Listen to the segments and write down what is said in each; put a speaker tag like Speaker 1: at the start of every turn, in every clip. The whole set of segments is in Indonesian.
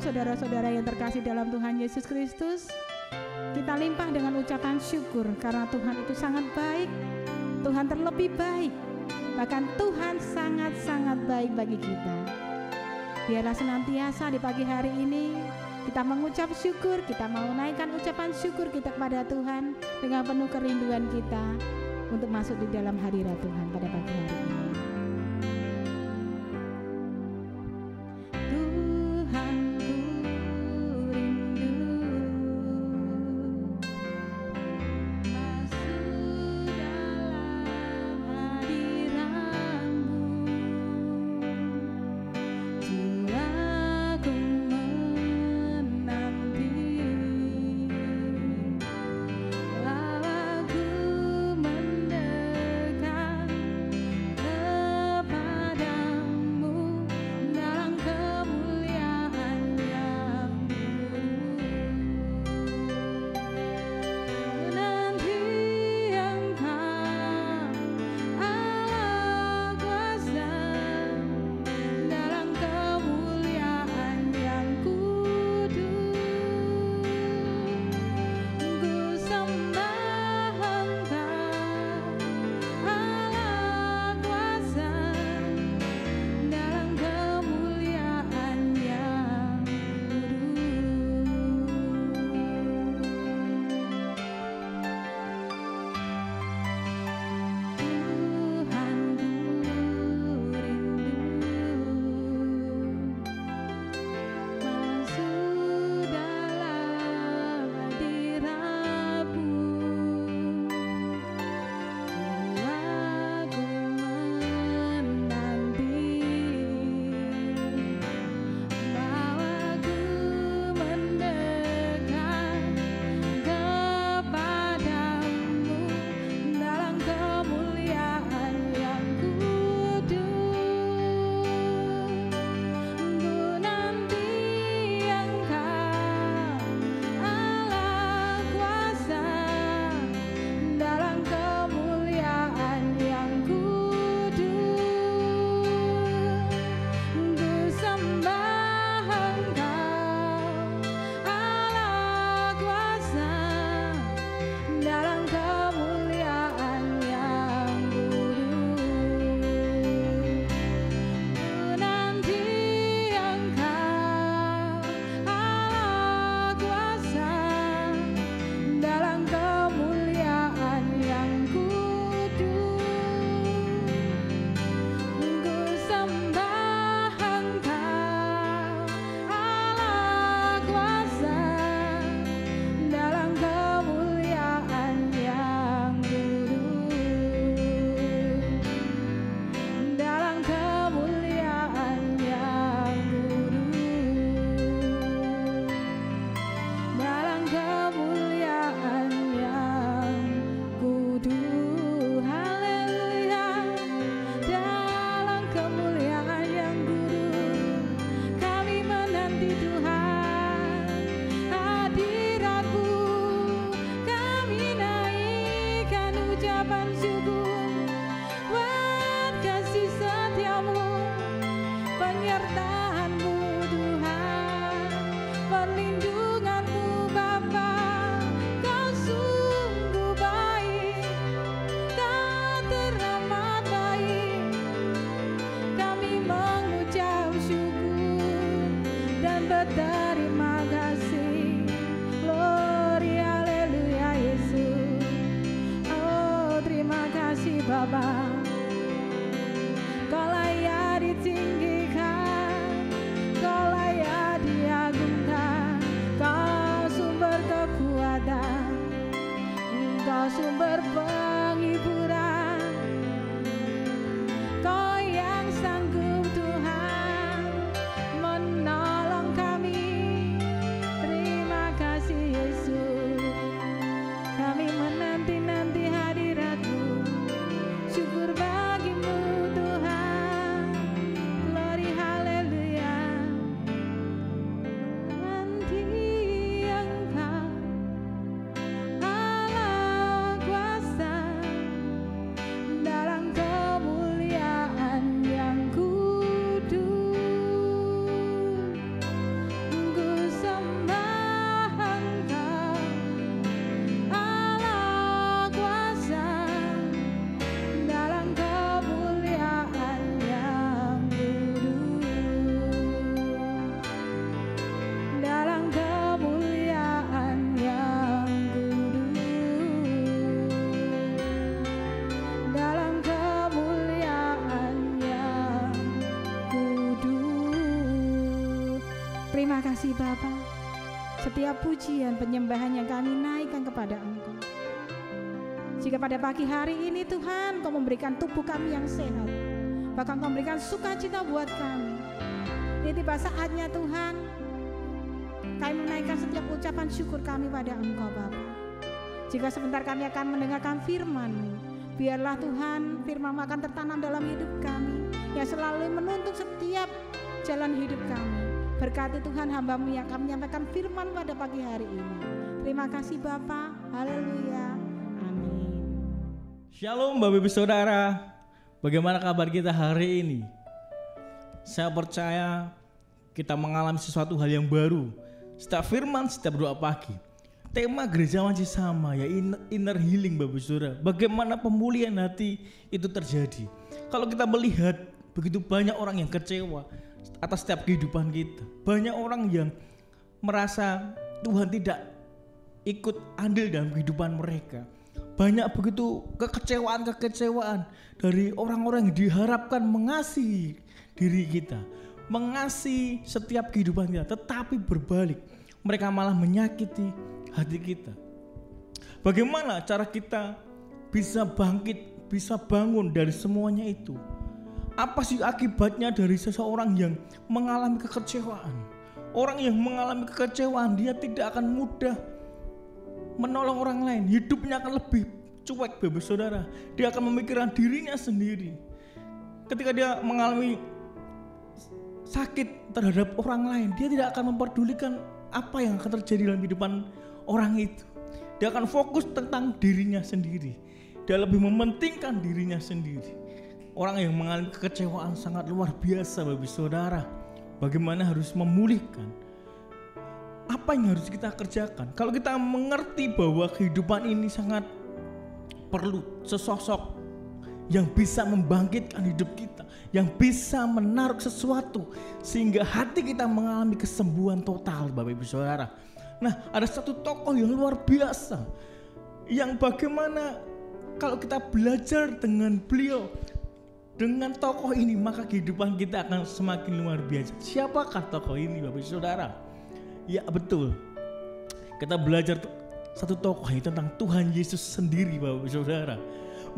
Speaker 1: saudara-saudara yang terkasih dalam Tuhan Yesus Kristus. Kita limpah dengan ucapan syukur karena Tuhan itu sangat baik. Tuhan terlebih baik. Bahkan Tuhan sangat-sangat baik bagi kita. Biarlah senantiasa di pagi hari ini kita mengucap syukur, kita mau naikkan ucapan syukur kita kepada Tuhan dengan penuh kerinduan kita untuk masuk di dalam hadirat Tuhan pada pagi hari ini.
Speaker 2: Kami menanti-nanti hadirat-Mu. Syukur
Speaker 1: Terima kasih Bapa. Setiap pujian penyembahan yang kami naikkan kepada Engkau. Jika pada pagi hari ini Tuhan Kau memberikan tubuh kami yang sehat, bahkan Kau memberikan sukacita buat kami, ini tiba saatnya Tuhan kami menaikkan setiap ucapan syukur kami pada Engkau Bapa. Jika sebentar kami akan mendengarkan firman-Mu, biarlah Tuhan firman-Mu akan tertanam dalam hidup kami, yang selalu menuntun setiap jalan hidup kami. Berkati Tuhan hamba-Mu yang akan menyampaikan firman pada pagi hari ini. Terima kasih Bapa. Haleluya. Amin.
Speaker 2: Shalom Bapak Ibu Saudara. Bagaimana kabar kita hari ini? Saya percaya kita mengalami sesuatu hal yang baru. Setiap firman, setiap doa pagi. Tema gereja masih sama, ya inner healing Bapak Ibu Saudara. Bagaimana pemulihan hati itu terjadi. Kalau kita melihat begitu banyak orang yang kecewa atas setiap kehidupan kita. Banyak orang yang merasa Tuhan tidak ikut andil dalam kehidupan mereka. Banyak begitu kekecewaan dari orang-orang yang diharapkan mengasihi diri kita, mengasihi setiap kehidupan kita, tetapi berbalik, mereka malah menyakiti hati kita. Bagaimana cara kita bisa bangkit, bisa bangun dari semuanya itu? Apa sih akibatnya dari seseorang yang mengalami kekecewaan? Orang yang mengalami kekecewaan, dia tidak akan mudah menolong orang lain. Hidupnya akan lebih cuek Bapak Saudara. Dia akan memikirkan dirinya sendiri. Ketika dia mengalami sakit terhadap orang lain, dia tidak akan memperdulikan apa yang akan terjadi dalam kehidupan orang itu. Dia akan fokus tentang dirinya sendiri. Dia lebih mementingkan dirinya sendiri. Orang yang mengalami kekecewaan sangat luar biasa Bapak Saudara. Bagaimana harus memulihkan? Apa yang harus kita kerjakan? Kalau kita mengerti bahwa kehidupan ini sangat perlu sesosok yang bisa membangkitkan hidup kita, yang bisa menaruh sesuatu sehingga hati kita mengalami kesembuhan total Bapak Ibu Saudara. Nah, ada satu tokoh yang luar biasa yang bagaimana kalau kita belajar dengan beliau, dengan tokoh ini, maka kehidupan kita akan semakin luar biasa. Siapakah tokoh ini Bapak Saudara? Ya betul, kita belajar satu tokoh ini tentang Tuhan Yesus sendiri Bapak Saudara.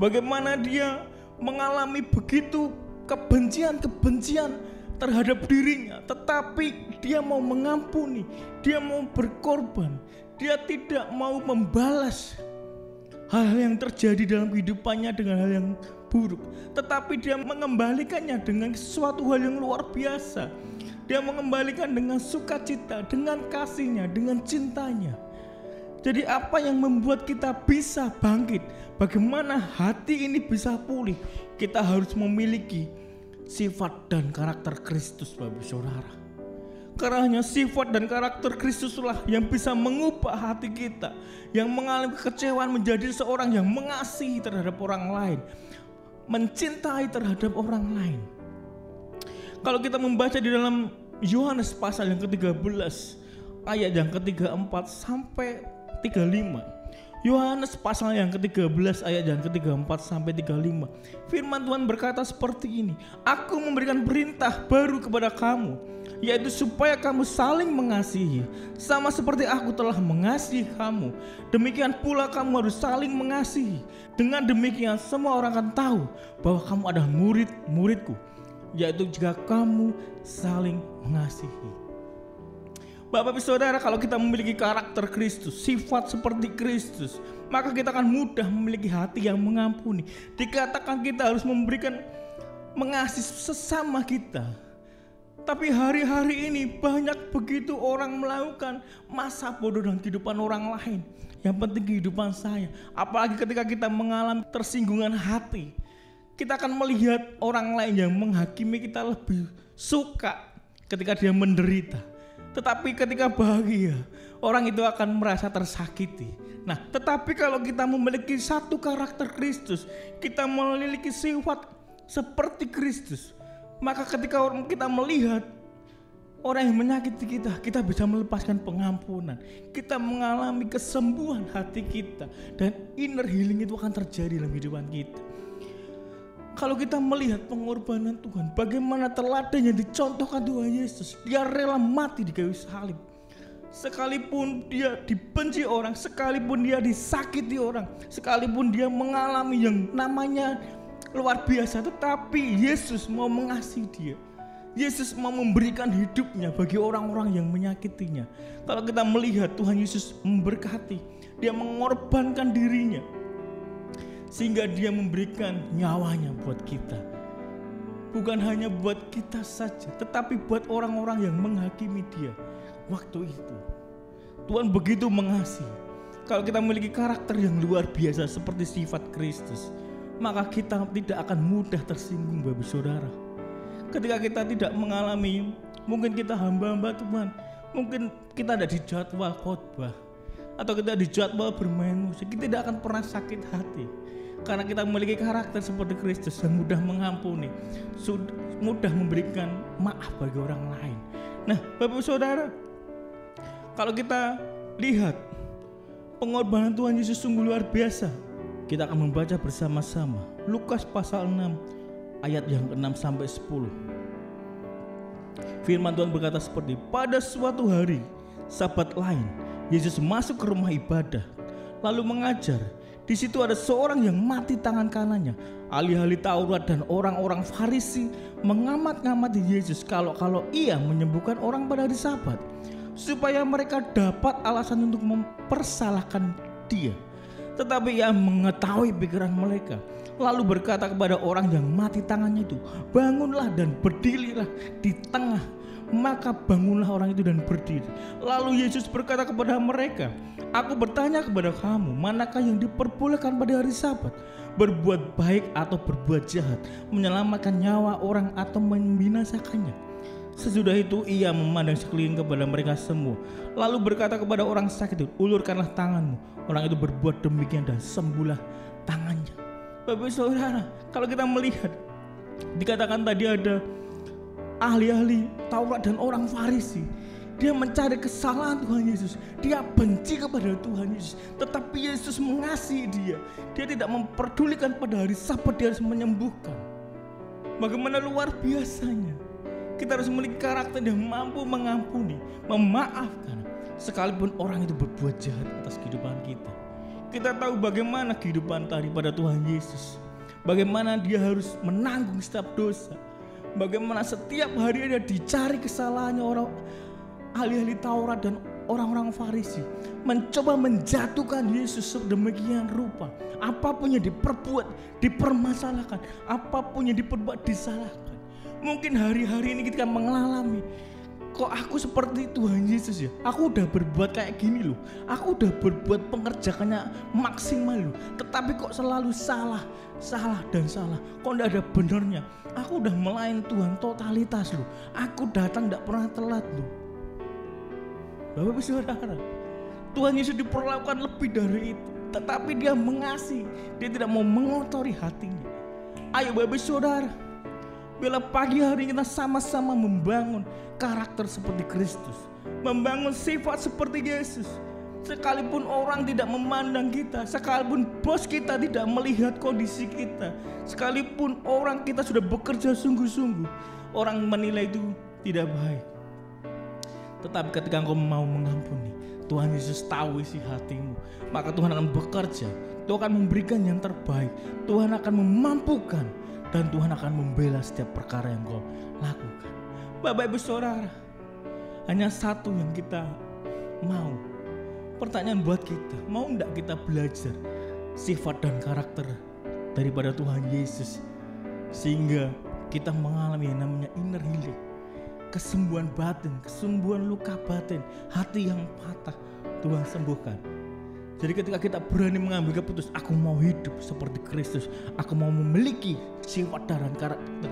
Speaker 2: Bagaimana dia mengalami begitu kebencian terhadap dirinya, tetapi dia mau mengampuni, dia mau berkorban, dia tidak mau membalas hal-hal yang terjadi dalam kehidupannya dengan hal yang buruk, tetapi dia mengembalikannya dengan sesuatu hal yang luar biasa. Dia mengembalikan dengan sukacita, dengan kasihnya, dengan cintanya. Jadi apa yang membuat kita bisa bangkit? Bagaimana hati ini bisa pulih? Kita harus memiliki sifat dan karakter Kristus Bapak Saudara. Karena hanya sifat dan karakter Kristuslah yang bisa mengubah hati kita, yang mengalami kekecewaan menjadi seorang yang mengasihi terhadap orang lain, mencintai terhadap orang lain. Kalau kita membaca di dalam Yohanes pasal yang ke-13 ayat yang ke-34 sampai 35. Yohanes pasal yang ke-13 ayat yang ke-34 sampai 35. Firman Tuhan berkata seperti ini. Aku memberikan perintah baru kepada kamu, yaitu supaya kamu saling mengasihi, sama seperti aku telah mengasihi kamu. Demikian pula kamu harus saling mengasihi. Dengan demikian semua orang akan tahu bahwa kamu adalah murid-muridku, yaitu jika kamu saling mengasihi. Bapak Ibu Saudara, kalau kita memiliki karakter Kristus, sifat seperti Kristus, maka kita akan mudah memiliki hati yang mengampuni. Dikatakan kita harus mengasihi sesama kita. Tapi hari-hari ini banyak begitu orang melakukan masa bodoh dalam kehidupan orang lain. Yang penting kehidupan saya. Apalagi ketika kita mengalami tersinggungan hati, kita akan melihat orang lain yang menghakimi kita lebih suka ketika dia menderita. Tetapi ketika bahagia, orang itu akan merasa tersakiti. Nah, tetapi kalau kita memiliki satu karakter Kristus, kita memiliki sifat seperti Kristus, maka ketika kita melihat orang yang menyakiti kita, kita bisa melepaskan pengampunan. Kita mengalami kesembuhan hati kita, dan inner healing itu akan terjadi dalam kehidupan kita. Kalau kita melihat pengorbanan Tuhan, bagaimana teladan yang dicontohkan Tuhan Yesus, dia rela mati di kayu salib. Sekalipun dia dibenci orang, sekalipun dia disakiti orang, sekalipun dia mengalami yang namanya luar biasa, tetapi Yesus mau mengasihi dia. Yesus mau memberikan hidupnya bagi orang-orang yang menyakitinya. Kalau kita melihat Tuhan Yesus memberkati, dia mengorbankan dirinya sehingga dia memberikan nyawanya buat kita. Bukan hanya buat kita saja, tetapi buat orang-orang yang menghakimi dia. Waktu itu Tuhan begitu mengasihi. Kalau kita memiliki karakter yang luar biasa seperti sifat Kristus, maka kita tidak akan mudah tersinggung, Bapak Saudara. Ketika kita tidak mengalami, mungkin kita hamba-hamba Tuhan, mungkin kita ada di jadwal khotbah atau kita di jadwal bermain musik, kita tidak akan pernah sakit hati karena kita memiliki karakter seperti Kristus yang mudah mengampuni, mudah memberikan maaf bagi orang lain. Nah, Bapak Saudara, kalau kita lihat pengorbanan Tuhan Yesus sungguh luar biasa, kita akan membaca bersama-sama Lukas pasal 6 ayat yang ke-6 sampai 10. Firman Tuhan berkata seperti, pada suatu hari Sabat lain, Yesus masuk ke rumah ibadah lalu mengajar. Di situ ada seorang yang mati tangan kanannya. Ahli-ahli Taurat dan orang-orang Farisi mengamat-ngamati Yesus kalau ia menyembuhkan orang pada hari Sabat, supaya mereka dapat alasan untuk mempersalahkan dia. Tetapi ia mengetahui pikiran mereka, lalu berkata kepada orang yang mati tangannya itu, bangunlah dan berdirilah di tengah. Maka bangunlah orang itu dan berdiri. Lalu Yesus berkata kepada mereka, aku bertanya kepada kamu, manakah yang diperbolehkan pada hari Sabat, berbuat baik atau berbuat jahat, menyelamatkan nyawa orang atau membinasakannya? Sesudah itu ia memandang sekeliling kepada mereka semua, lalu berkata kepada orang sakit itu, ulurkanlah tanganmu. Orang itu berbuat demikian dan sembuhlah tangannya. Bapak Saudara, kalau kita melihat, dikatakan tadi ada ahli-ahli Taurat dan orang Farisi. Dia mencari kesalahan Tuhan Yesus, dia benci kepada Tuhan Yesus, tetapi Yesus mengasihi dia. Dia tidak memperdulikan pada hari Sabat dia harus menyembuhkan. Bagaimana luar biasanya. Kita harus memiliki karakter yang mampu mengampuni, memaafkan, sekalipun orang itu berbuat jahat atas kehidupan kita. Kita tahu bagaimana kehidupan daripada Tuhan Yesus, bagaimana dia harus menanggung setiap dosa, bagaimana setiap hari dia dicari kesalahannya orang ahli-ahli Taurat dan orang-orang Farisi, mencoba menjatuhkan Yesus sedemikian rupa. Apapun yang diperbuat dipermasalahkan, apapun yang diperbuat disalahkan. Mungkin hari-hari ini kita mengalami, kok aku seperti Tuhan Yesus ya? Aku udah berbuat kayak gini loh, aku udah berbuat pengerjaannya maksimal loh, tetapi kok selalu salah dan salah. Kok tidak ada benernya? Aku udah melayani Tuhan totalitas loh, aku datang tidak pernah telat loh. Bapak Saudara, Tuhan Yesus diperlakukan lebih dari itu, tetapi dia mengasihi, dia tidak mau mengotori hatinya. Ayo Bapak Saudara, bila pagi hari kita sama-sama membangun karakter seperti Kristus, membangun sifat seperti Yesus. Sekalipun orang tidak memandang kita, sekalipun bos kita tidak melihat kondisi kita, sekalipun orang kita sudah bekerja sungguh-sungguh, orang menilai itu tidak baik. Tetapi ketika engkau mau mengampuni, Tuhan Yesus tahu isi hatimu, maka Tuhan akan bekerja, Tuhan akan memberikan yang terbaik, Tuhan akan memampukan, dan Tuhan akan membela setiap perkara yang kau lakukan. Bapak Ibu Saudara, hanya satu yang kita mau. Pertanyaan buat kita, mau enggak kita belajar sifat dan karakter daripada Tuhan Yesus, sehingga kita mengalami yang namanya inner healing, kesembuhan batin, kesembuhan luka batin, hati yang patah Tuhan sembuhkan. Jadi ketika kita berani mengambil keputusan, aku mau hidup seperti Kristus, aku mau memiliki sifat dan karakter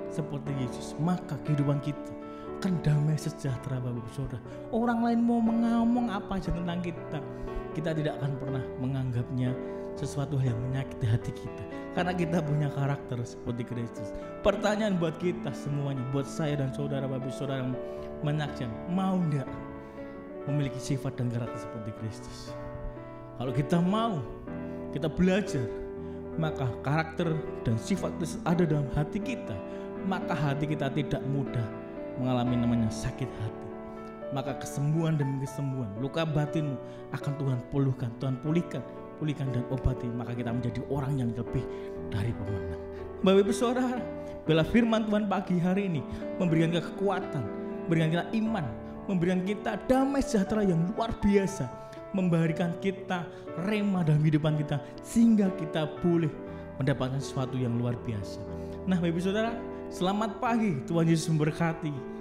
Speaker 2: seperti Yesus, maka kehidupan kita akan damai sejahtera Bapak Saudara. Orang lain mau ngomong apa aja tentang kita, kita tidak akan pernah menganggapnya sesuatu yang menyakiti hati kita, karena kita punya karakter seperti Kristus. Pertanyaan buat kita semuanya, buat saya dan saudara Bapak Saudara yang menyaksikan, mau enggak memiliki sifat dan karakter seperti Kristus? Kalau kita mau, kita belajar maka karakter dan sifat Kristus ada dalam hati kita, maka hati kita tidak mudah mengalami namanya sakit hati. Maka kesembuhan demi kesembuhan, luka batinmu akan Tuhan pulihkan dan obati, maka kita menjadi orang yang lebih dari pemenang. Bapak Ibu Saudara, bila firman Tuhan pagi hari ini memberikan kita kekuatan, memberikan kita iman, memberikan kita damai sejahtera yang luar biasa, memberikan kita rema dalam kehidupan kita, sehingga kita boleh mendapatkan sesuatu yang luar biasa. Nah Bapak Ibu Saudara, selamat pagi, Tuhan Yesus memberkati.